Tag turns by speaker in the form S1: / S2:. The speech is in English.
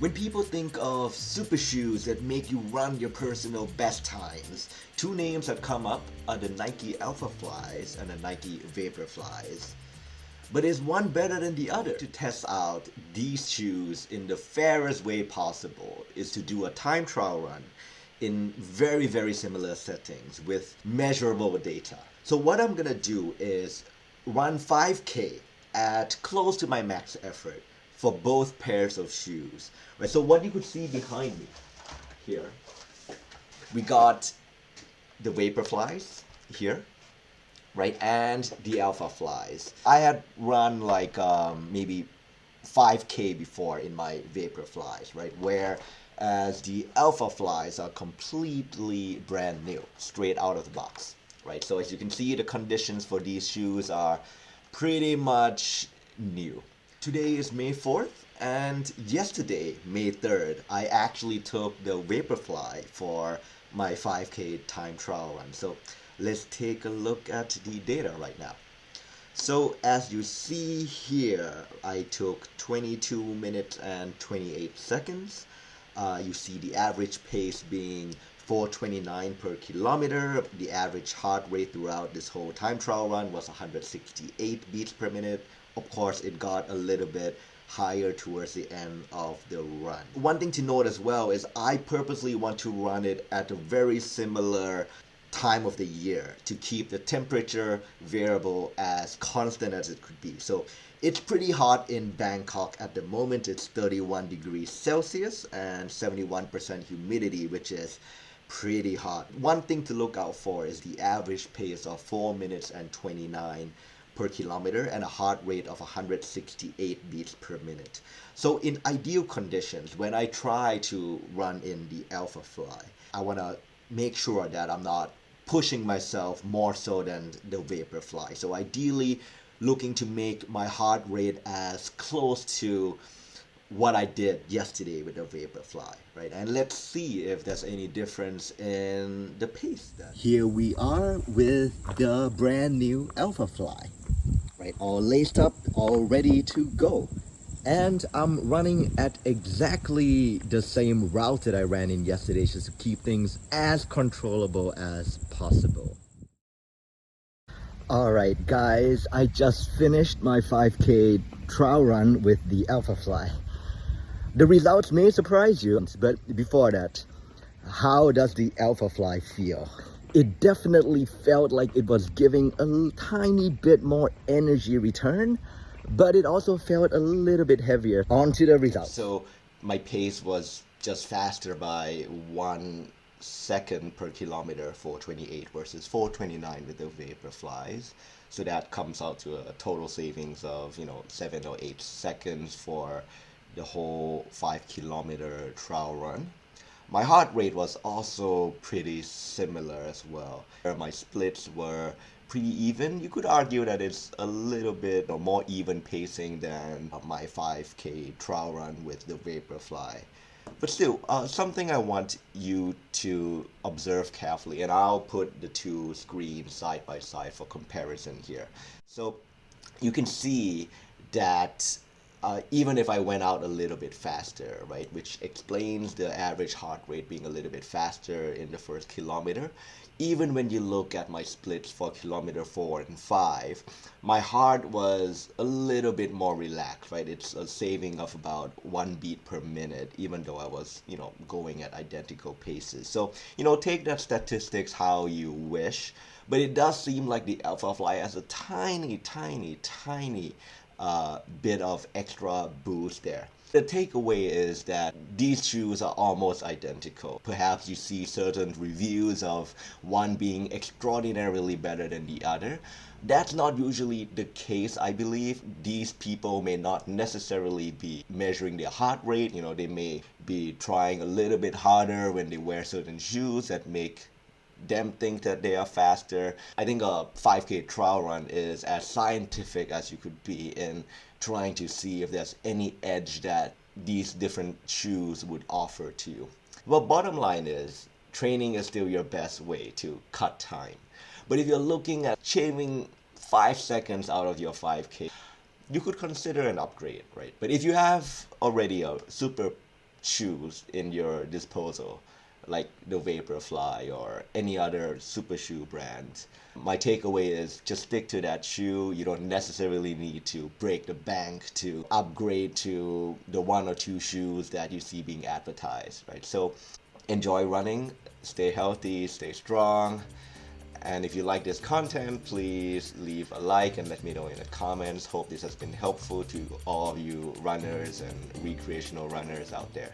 S1: When people think of super shoes that make you run your personal best times, two names that come up are the Nike Alphaflys and the Nike Vaporflies. But is one better than the other? To test out these shoes in the fairest way possible is to do a time trial run in very, very similar settings with measurable data. So what I'm gonna do is run 5K at close to my max effort for both pairs of shoes. Right. So what you could see behind me here, we got the Vaporflies here, right, and the Alphaflys. I had run like maybe 5K before in my Vaporflies, right, whereas the Alphaflys are completely brand new, straight out of the box, right. So as you can see, the conditions for these shoes are pretty much new. Today is May 4th, and yesterday, May 3rd, I actually took the Vaporfly for my 5K time trial run. So let's take a look at the data right now. So as you see here, I took 22 minutes and 28 seconds. You see the average pace being 429 per kilometer. The average heart rate throughout this whole time trial run was 168 beats per minute. Of course, it got a little bit higher towards the end of the run. One thing to note as well is I purposely want to run it at a very similar time of the year to keep the temperature variable as constant as it could be. So it's pretty hot in Bangkok at the moment. It's 31 degrees Celsius and 71% humidity, which is pretty hot. One thing to look out for is the average pace of 4 minutes and 29 per kilometer and a heart rate of 168 beats per minute. So in ideal conditions, when I try to run in the Alphafly, I want to make sure that I'm not pushing myself more so than the Vaporfly. So ideally looking to make my heart rate as close to what I did yesterday with the Vaporfly, right? And let's see if there's any difference in the pace then. Here we are with the brand new Alphafly, right? All laced up, all ready to go. And I'm running at exactly the same route that I ran in yesterday, just to keep things as controllable as possible. Alright guys, I just finished my 5K trial run with the Alphafly. The results may surprise you, but before that, how does the Alphafly feel? It definitely felt like it was giving a tiny bit more energy return, but it also felt a little bit heavier. On to the results. So my pace was just faster by 1 second per kilometer, 428 versus 429 with the Vaporflies. So that comes out to a total savings of 7 or 8 seconds for the whole 5 kilometer trial run. My heart rate was also pretty similar as well. My splits were pretty even. You could argue that it's a little bit more even pacing than my 5K trial run with the Vaporfly. But still, something I want you to observe carefully, and I'll put the two screens side by side for comparison here. So you can see that even if I went out a little bit faster, right, which explains the average heart rate being a little bit faster in the first kilometer, even when you look at my splits for kilometer 4 and 5, my heart was a little bit more relaxed, right? It's a saving of about 1 beat per minute, even though I was, going at identical paces. So, take that statistics how you wish, but it does seem like the Alphafly has a tiny, tiny, tiny bit of extra boost there. The takeaway is that these shoes are almost identical. Perhaps you see certain reviews of one being extraordinarily better than the other. That's not usually the case, I believe. These people may not necessarily be measuring their heart rate. They may be trying a little bit harder when they wear certain shoes that make them think that they are faster. I think a 5K trial run is as scientific as you could be in trying to see if there's any edge that these different shoes would offer to you. Well, bottom line is, training is still your best way to cut time. But if you're looking at shaving 5 seconds out of your 5K, you could consider an upgrade, right? But if you have already a super shoes in your disposal, like the Vaporfly or any other super shoe brand. My takeaway is just stick to that shoe. You don't necessarily need to break the bank to upgrade to the one or two shoes that you see being advertised, right? So enjoy running, stay healthy, stay strong. And if you like this content, please leave a like and let me know in the comments. Hope this has been helpful to all of you runners and recreational runners out there.